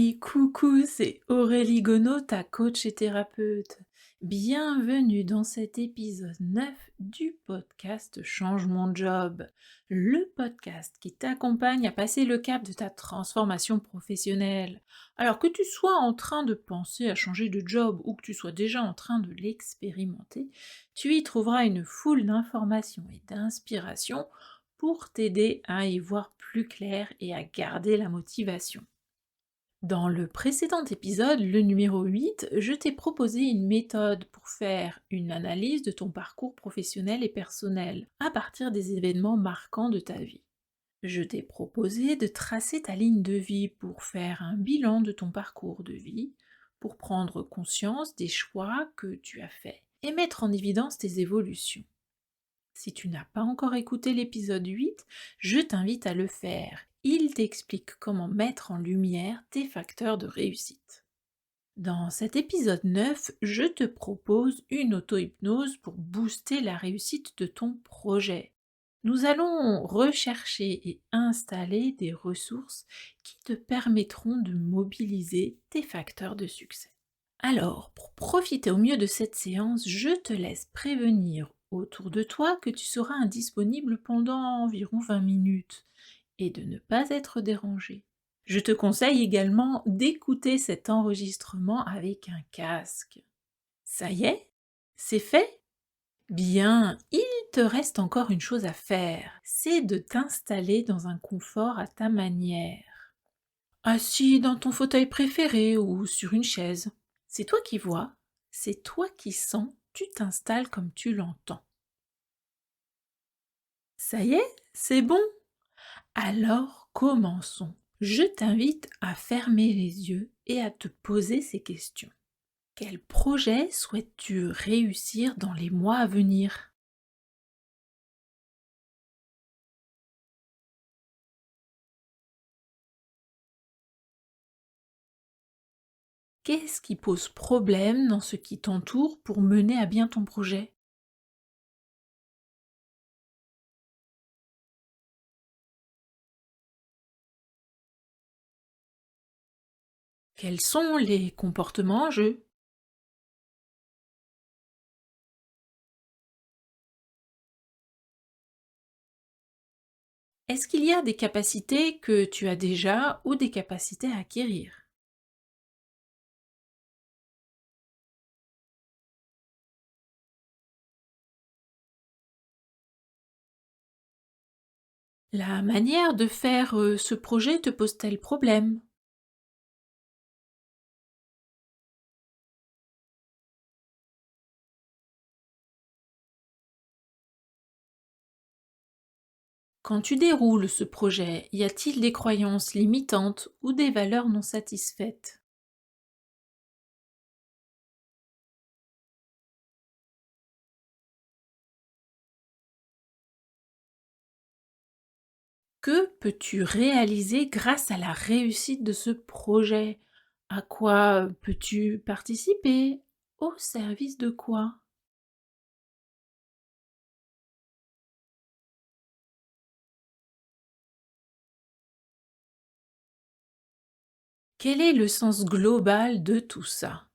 Oui, coucou, c'est Aurélie Gonod, ta coach et thérapeute. Bienvenue dans cet épisode 9 du podcast Change mon job, le podcast qui t'accompagne à passer le cap de ta transformation professionnelle. Alors que tu sois en train de penser à changer de job ou que tu sois déjà en train de l'expérimenter, tu y trouveras une foule d'informations et d'inspirations pour t'aider à y voir plus clair et à garder la motivation. Dans le précédent épisode, le numéro 8, je t'ai proposé une méthode pour faire une analyse de ton parcours professionnel et personnel à partir des événements marquants de ta vie. Je t'ai proposé de tracer ta ligne de vie pour faire un bilan de ton parcours de vie, pour prendre conscience des choix que tu as faits et mettre en évidence tes évolutions. Si tu n'as pas encore écouté l'épisode 8, je t'invite à le faire. Il t'explique comment mettre en lumière tes facteurs de réussite. Dans cet épisode 9, je te propose une auto-hypnose pour booster la réussite de ton projet. Nous allons rechercher et installer des ressources qui te permettront de mobiliser tes facteurs de succès. Alors, pour profiter au mieux de cette séance, je te laisse prévenir autour de toi que tu seras indisponible pendant environ 20 minutes et de ne pas être dérangé. Je te conseille également d'écouter cet enregistrement avec un casque. Ça y est? C'est fait? Bien, il te reste encore une chose à faire, c'est de t'installer dans un confort à ta manière. Assis dans ton fauteuil préféré ou sur une chaise. C'est toi qui vois, c'est toi qui sens, tu t'installes comme tu l'entends. Ça y est, c'est bon? Alors commençons. Je t'invite à fermer les yeux et à te poser ces questions. Quel projet souhaites-tu réussir dans les mois à venir? Qu'est-ce qui pose problème dans ce qui t'entoure pour mener à bien ton projet? Quels sont les comportements en jeu? Est-ce qu'il y a des capacités que tu as déjà ou des capacités à acquérir? La manière de faire ce projet te pose-t-elle problème? Quand tu déroules ce projet, y a-t-il des croyances limitantes ou des valeurs non satisfaites? Que peux-tu réaliser grâce à la réussite de ce projet? À quoi peux-tu participer? Au service de quoi? Quel est le sens global de tout ça?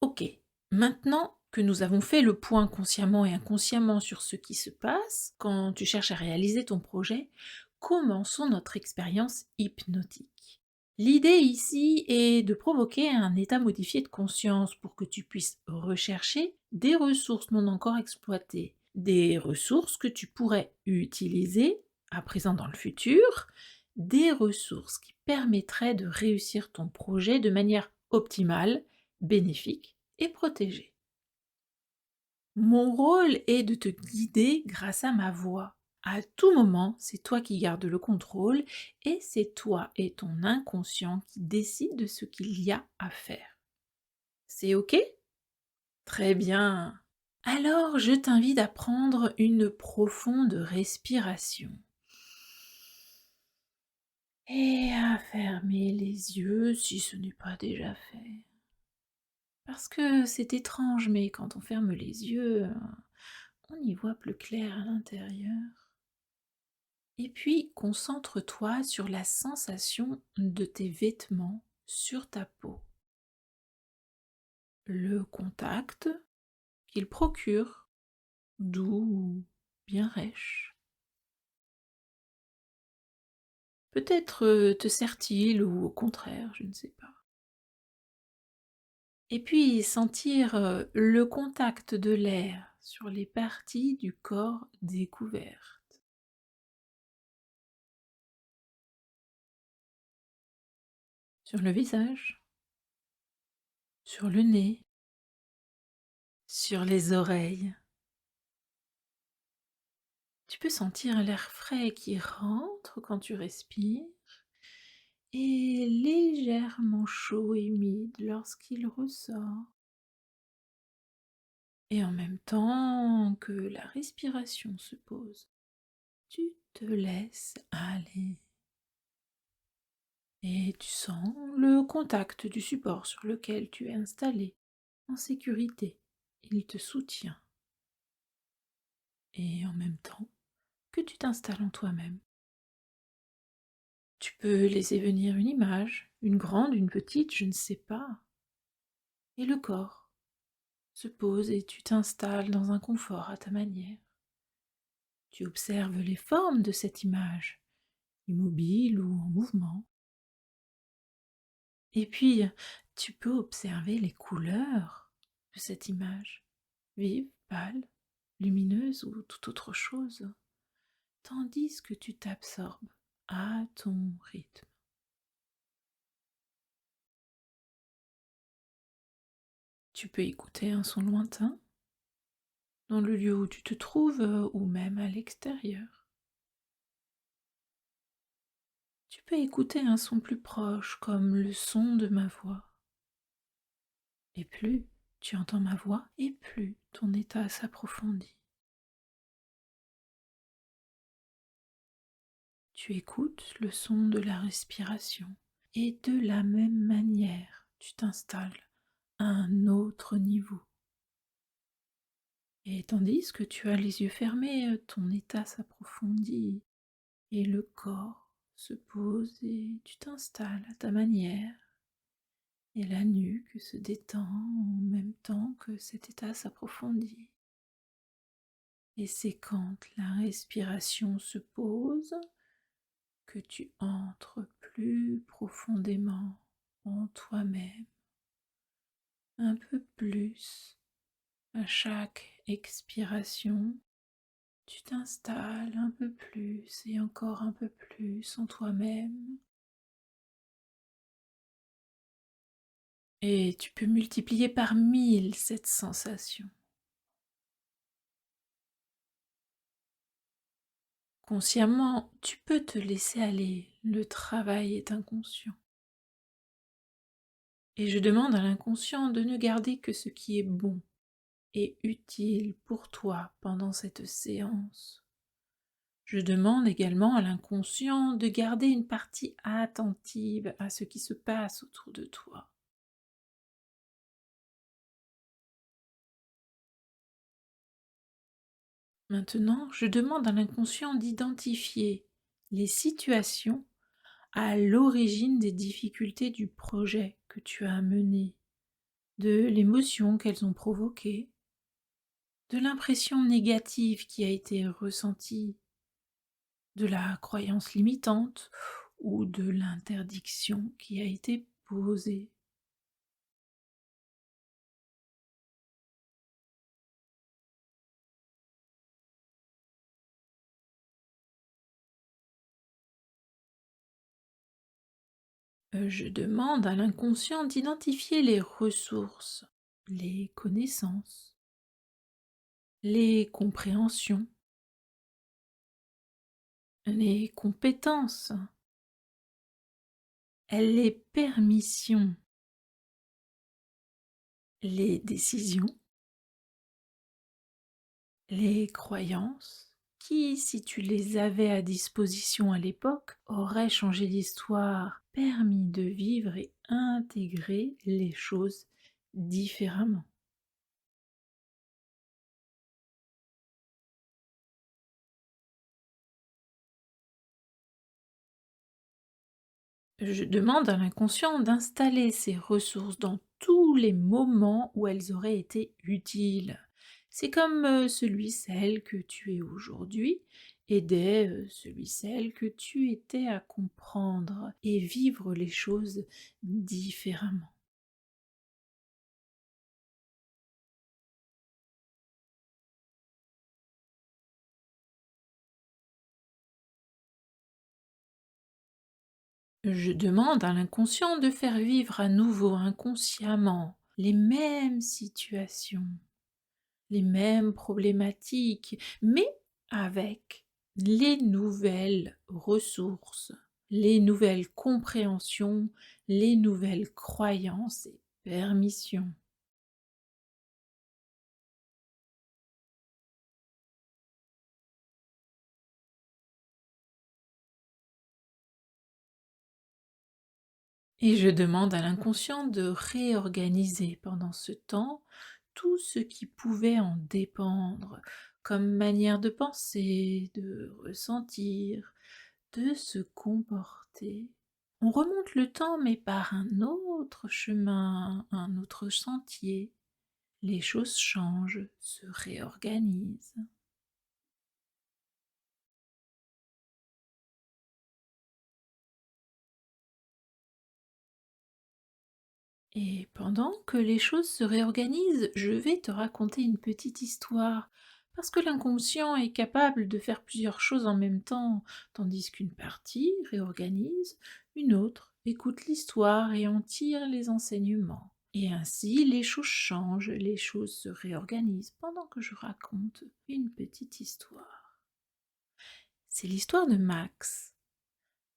Ok, maintenant que nous avons fait le point consciemment et inconsciemment sur ce qui se passe quand tu cherches à réaliser ton projet, commençons notre expérience hypnotique. L'idée ici est de provoquer un état modifié de conscience pour que tu puisses rechercher des ressources non encore exploitées, des ressources que tu pourrais utiliser à présent dans le futur, des ressources qui permettraient de réussir ton projet de manière optimale, bénéfique et protégée. Mon rôle est de te guider grâce à ma voix. À tout moment, c'est toi qui gardes le contrôle et c'est toi et ton inconscient qui décident de ce qu'il y a à faire. C'est OK? Très bien. Alors, je t'invite à prendre une profonde respiration et à fermer les yeux si ce n'est pas déjà fait. Parce que c'est étrange, mais quand on ferme les yeux, on y voit plus clair à l'intérieur. Et puis, concentre-toi sur la sensation de tes vêtements sur ta peau, le contact qu'ils procurent, doux ou bien rêche. Peut-être te sert-il ou au contraire, je ne sais pas. Et puis sentir le contact de l'air sur les parties du corps découvertes. Sur le visage, sur le nez, sur les oreilles. Tu peux sentir l'air frais qui rentre quand tu respires et légèrement chaud et humide lorsqu'il ressort. Et en même temps que la respiration se pose, tu te laisses aller. Et tu sens le contact du support sur lequel tu es installé en sécurité. Il te soutient. Et en même temps que tu t'installes en toi-même. Tu peux laisser venir une image, une grande, une petite, je ne sais pas. Et le corps se pose et tu t'installes dans un confort à ta manière. Tu observes les formes de cette image, immobile ou en mouvement. Et puis, tu peux observer les couleurs de cette image, vive, pâle, lumineuse ou tout autre chose, tandis que tu t'absorbes à ton rythme. Tu peux écouter un son lointain dans le lieu où tu te trouves ou même à l'extérieur. Tu peux écouter un son plus proche comme le son de ma voix. Et plus tu entends ma voix et plus ton état s'approfondit. Tu écoutes le son de la respiration et de la même manière, tu t'installes à un autre niveau. Et tandis que tu as les yeux fermés, ton état s'approfondit et le corps se pose et tu t'installes à ta manière. Et la nuque se détend en même temps que cet état s'approfondit. Et c'est quand la respiration se pose que tu entres plus profondément en toi-même, un peu plus. À chaque expiration, tu t'installes un peu plus et encore un peu plus en toi-même. Et tu peux multiplier par 1000 cette sensation. Consciemment, tu peux te laisser aller, le travail est inconscient. Et je demande à l'inconscient de ne garder que ce qui est bon et utile pour toi pendant cette séance. Je demande également à l'inconscient de garder une partie attentive à ce qui se passe autour de toi. Maintenant, je demande à l'inconscient d'identifier les situations à l'origine des difficultés du projet que tu as mené, de l'émotion qu'elles ont provoquée, de l'impression négative qui a été ressentie, de la croyance limitante ou de l'interdiction qui a été posée. Je demande à l'inconscient d'identifier les ressources, les connaissances, les compréhensions, les compétences, les permissions, les décisions, les croyances qui, si tu les avais à disposition à l'époque, auraient changé l'histoire, permis de vivre et intégrer les choses différemment. Je demande à l'inconscient d'installer ces ressources dans tous les moments où elles auraient été utiles. C'est comme celui, celle que tu es aujourd'hui aidait celui, celle que tu étais à comprendre et vivre les choses différemment. Je demande à l'inconscient de faire vivre à nouveau inconsciemment les mêmes situations, les mêmes problématiques, mais avec les nouvelles ressources, les nouvelles compréhensions, les nouvelles croyances et permissions. Et je demande à l'inconscient de réorganiser pendant ce temps tout ce qui pouvait en dépendre, comme manière de penser, de ressentir, de se comporter. On remonte le temps, mais par un autre chemin, un autre sentier. Les choses changent, se réorganisent. Et pendant que les choses se réorganisent, je vais te raconter une petite histoire, parce que l'inconscient est capable de faire plusieurs choses en même temps, tandis qu'une partie réorganise, une autre écoute l'histoire et en tire les enseignements. Et ainsi, les choses changent, les choses se réorganisent pendant que je raconte une petite histoire. C'est l'histoire de Max.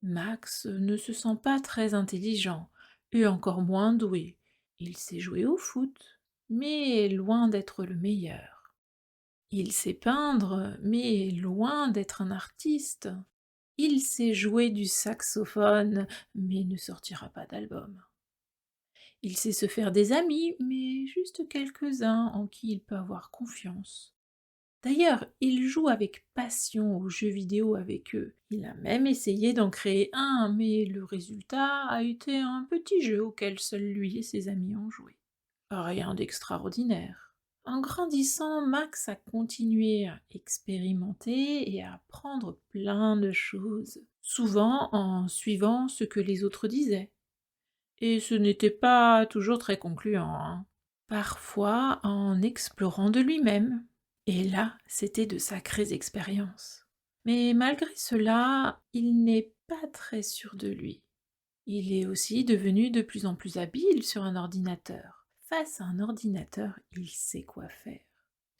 Max ne se sent pas très intelligent, et encore moins doué. Il sait jouer au foot, mais est loin d'être le meilleur. Il sait peindre, mais est loin d'être un artiste. Il sait jouer du saxophone, mais ne sortira pas d'album. Il sait se faire des amis, mais juste quelques-uns en qui il peut avoir confiance. D'ailleurs, il joue avec passion aux jeux vidéo avec eux. Il a même essayé d'en créer un, mais le résultat a été un petit jeu auquel seul lui et ses amis ont joué. Rien d'extraordinaire. En grandissant, Max a continué à expérimenter et à apprendre plein de choses, souvent en suivant ce que les autres disaient. Et ce n'était pas toujours très concluant, hein. Parfois en explorant de lui-même. Et là, c'était de sacrées expériences. Mais malgré cela, il n'est pas très sûr de lui. Il est aussi devenu de plus en plus habile sur un ordinateur. Face à un ordinateur, il sait quoi faire.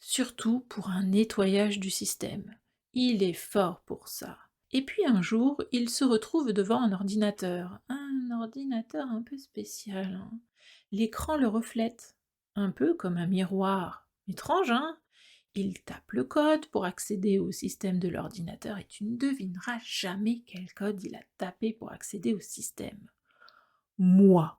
Surtout pour un nettoyage du système. Il est fort pour ça. Et puis un jour, il se retrouve devant un ordinateur un peu spécial, hein. L'écran le reflète, un peu comme un miroir. Étrange, hein? Il tape le code pour accéder au système de l'ordinateur et tu ne devineras jamais quel code il a tapé pour accéder au système. Moi.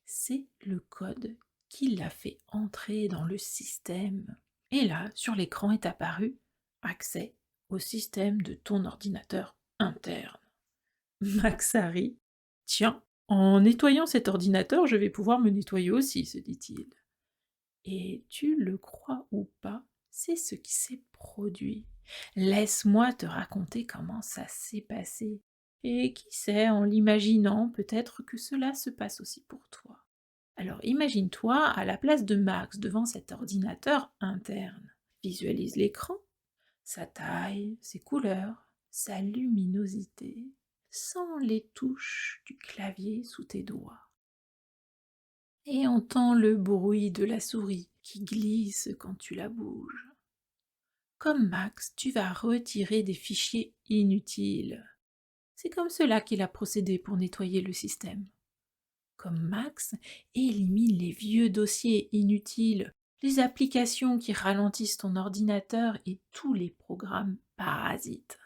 C'est le code qui l'a fait entrer dans le système. Et là, sur l'écran est apparu accès au système de ton ordinateur interne. Maxari, tiens, en nettoyant cet ordinateur, je vais pouvoir me nettoyer aussi, se dit-il. Et tu le crois ou pas, c'est ce qui s'est produit. Laisse-moi te raconter comment ça s'est passé. Et qui sait, en l'imaginant, peut-être que cela se passe aussi pour toi. Alors imagine-toi à la place de Max devant cet ordinateur interne. Visualise l'écran, sa taille, ses couleurs, sa luminosité. Sens les touches du clavier sous tes doigts. Et entends le bruit de la souris qui glisse quand tu la bouges. Comme Max, tu vas retirer des fichiers inutiles. C'est comme cela qu'il a procédé pour nettoyer le système. Comme Max, élimine les vieux dossiers inutiles, les applications qui ralentissent ton ordinateur et tous les programmes parasites.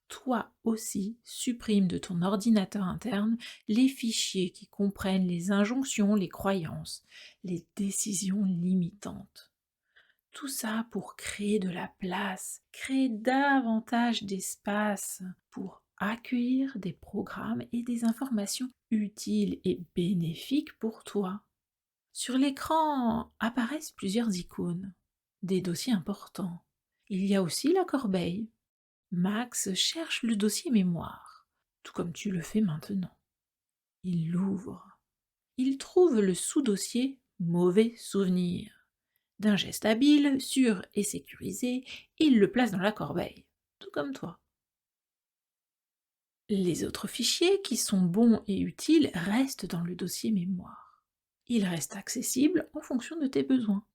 toi aussi, supprime de ton ordinateur interne les fichiers qui comprennent les injonctions, les croyances, les décisions limitantes. Tout ça pour créer de la place, créer davantage d'espace pour accueillir des programmes et des informations utiles et bénéfiques pour toi. Sur l'écran apparaissent plusieurs icônes, des dossiers importants. Il y a aussi la corbeille. Max cherche le dossier mémoire, tout comme tu le fais maintenant. Il l'ouvre. Il trouve le sous-dossier mauvais souvenir. D'un geste habile, sûr et sécurisé, il le place dans la corbeille, tout comme toi. Les autres fichiers qui sont bons et utiles restent dans le dossier mémoire. Ils restent accessibles en fonction de tes besoins.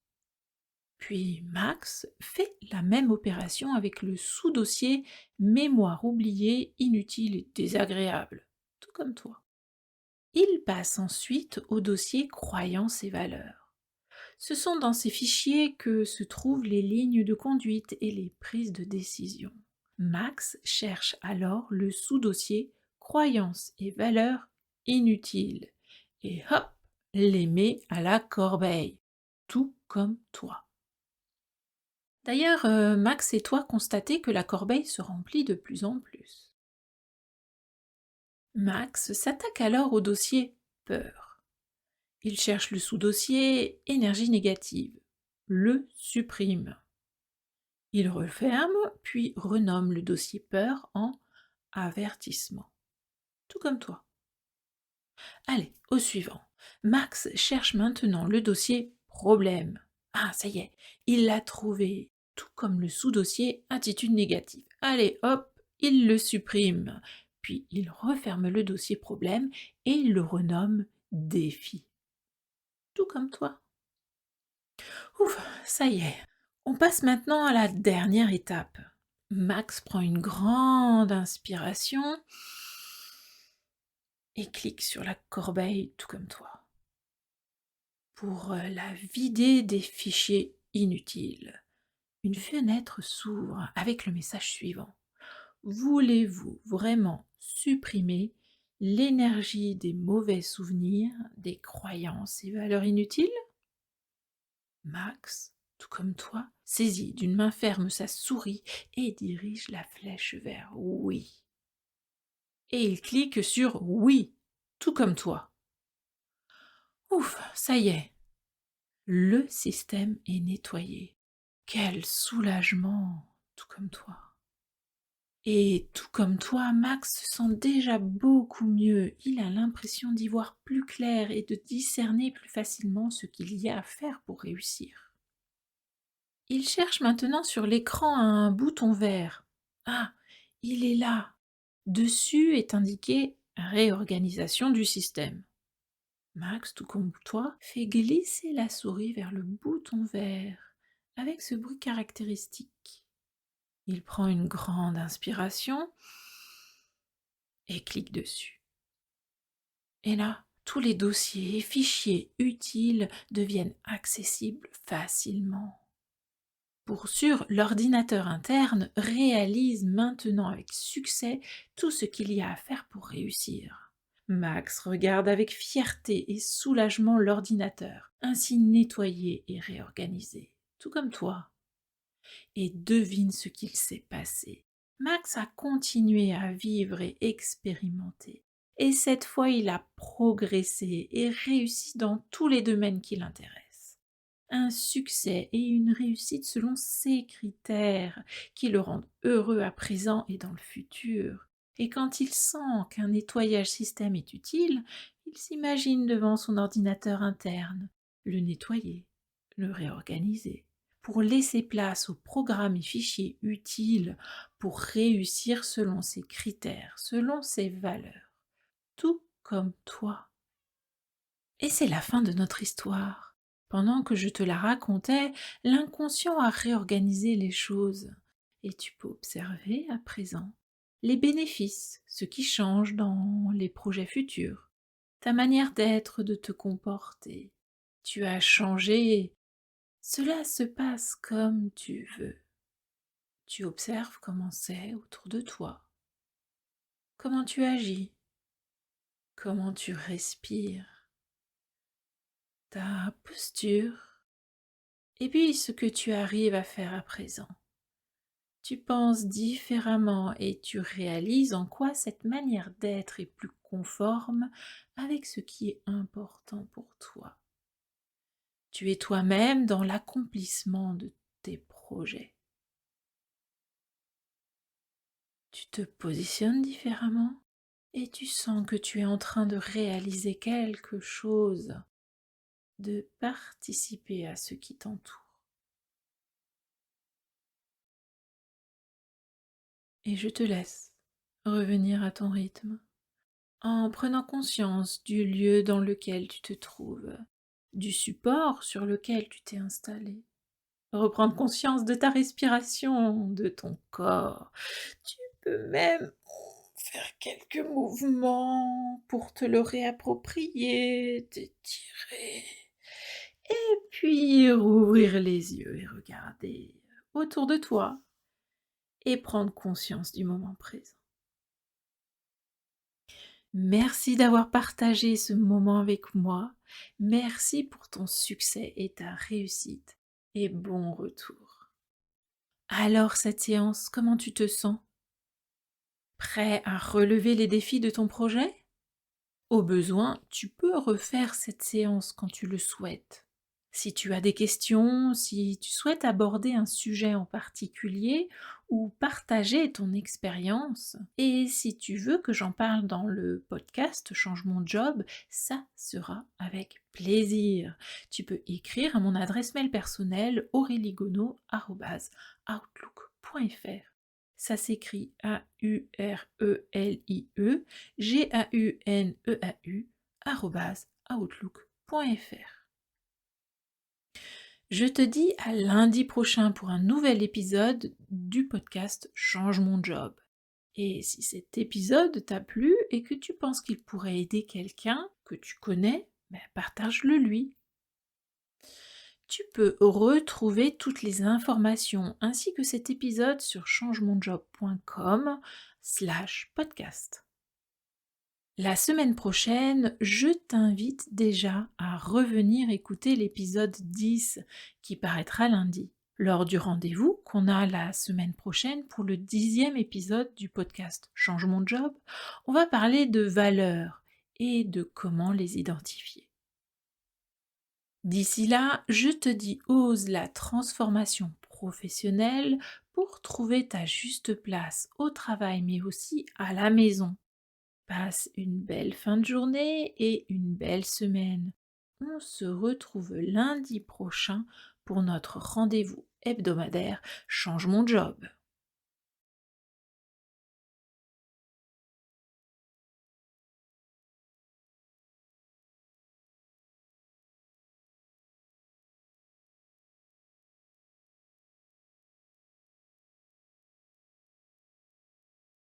Puis Max fait la même opération avec le sous-dossier mémoire oubliée, inutile et désagréable, tout comme toi. Il passe ensuite au dossier croyances et valeurs. Ce sont dans ces fichiers que se trouvent les lignes de conduite et les prises de décision. Max cherche alors le sous-dossier croyances et valeurs inutiles et hop, les met à la corbeille, tout comme toi. D'ailleurs, Max et toi constatez que la corbeille se remplit de plus en plus. Max s'attaque alors au dossier peur. Il cherche le sous-dossier énergie négative, le supprime. Il referme, puis renomme le dossier peur en avertissement, tout comme toi. Allez, au suivant. Max cherche maintenant le dossier problème. Ah, ça y est, il l'a trouvé, tout comme le sous-dossier attitude négative. Allez, hop, il le supprime. Puis il referme le dossier problème et il le renomme défi, tout comme toi. Ouf, ça y est. On passe maintenant à la dernière étape. Max prend une grande inspiration et clique sur la corbeille, tout comme toi, pour la vider des fichiers inutiles. Une fenêtre s'ouvre avec le message suivant. Voulez-vous vraiment supprimer l'énergie des mauvais souvenirs, des croyances et valeurs inutiles? Max, tout comme toi, saisit d'une main ferme sa souris et dirige la flèche vers oui. Et il clique sur oui, tout comme toi. Ouf, ça y est, le système est nettoyé. Quel soulagement, tout comme toi. Et tout comme toi, Max se sent déjà beaucoup mieux. Il a l'impression d'y voir plus clair et de discerner plus facilement ce qu'il y a à faire pour réussir. Il cherche maintenant sur l'écran un bouton vert. Ah, il est là. Dessus est indiqué réorganisation du système. Max, tout comme toi, fait glisser la souris vers le bouton vert avec ce bruit caractéristique. Il prend une grande inspiration et clique dessus. Et là, tous les dossiers et fichiers utiles deviennent accessibles facilement. Pour sûr, l'ordinateur interne réalise maintenant avec succès tout ce qu'il y a à faire pour réussir. Max regarde avec fierté et soulagement l'ordinateur, ainsi nettoyé et réorganisé, tout comme toi. Et devine ce qu'il s'est passé. Max a continué à vivre et expérimenter. Et cette fois, il a progressé et réussi dans tous les domaines qui l'intéressent. Un succès et une réussite selon ses critères qui le rendent heureux à présent et dans le futur. Et quand il sent qu'un nettoyage système est utile, il s'imagine devant son ordinateur interne, le nettoyer, le réorganiser, pour laisser place aux programmes et fichiers utiles pour réussir selon ses critères, selon ses valeurs, tout comme toi. Et c'est la fin de notre histoire. Pendant que je te la racontais, l'inconscient a réorganisé les choses. Et tu peux observer à présent les bénéfices, ce qui change dans les projets futurs, ta manière d'être, de te comporter. Tu as changé. Cela se passe comme tu veux. Tu observes comment c'est autour de toi. comment tu agis, comment tu respires, ta posture, et puis ce que tu arrives à faire à présent. Tu penses différemment et tu réalises en quoi cette manière d'être est plus conforme avec ce qui est important pour toi. Tu es toi-même dans l'accomplissement de tes projets. Tu te positionnes différemment et tu sens que tu es en train de réaliser quelque chose, de participer à ce qui t'entoure. Et je te laisse revenir à ton rythme en prenant conscience du lieu dans lequel tu te trouves, du support sur lequel tu t'es installé. Reprendre conscience de ta respiration, de ton corps. Tu peux même faire quelques mouvements pour te le réapproprier, t'étirer, et puis rouvrir les yeux et regarder autour de toi et prendre conscience du moment présent. Merci d'avoir partagé ce moment avec moi. Merci pour ton succès et ta réussite. Et bon retour. Alors cette séance, comment tu te sens? Prêt à relever les défis de ton projet? Au besoin, tu peux refaire cette séance quand tu le souhaites. Si tu as des questions, si tu souhaites aborder un sujet en particulier ou partager ton expérience, et si tu veux que j'en parle dans le podcast Change mon job, ça sera avec plaisir. Tu peux écrire à mon adresse mail personnelle aurelie-gono@outlook.fr. Ça s'écrit aurelie-GAUNEAU @outlook.fr. Je te dis à lundi prochain pour un nouvel épisode du podcast Change mon job. Et si cet épisode t'a plu et que tu penses qu'il pourrait aider quelqu'un que tu connais, partage-le lui. Tu peux retrouver toutes les informations ainsi que cet épisode sur changemonjob.com/podcast. La semaine prochaine, je t'invite déjà à revenir écouter l'épisode 10 qui paraîtra lundi, lors du rendez-vous qu'on a la semaine prochaine pour le 10e épisode du podcast Change mon job. On va parler de valeurs et de comment les identifier. D'ici là, je te dis ose la transformation professionnelle pour trouver ta juste place au travail mais aussi à la maison. Passe une belle fin de journée et une belle semaine. On se retrouve lundi prochain pour notre rendez-vous hebdomadaire Change mon job.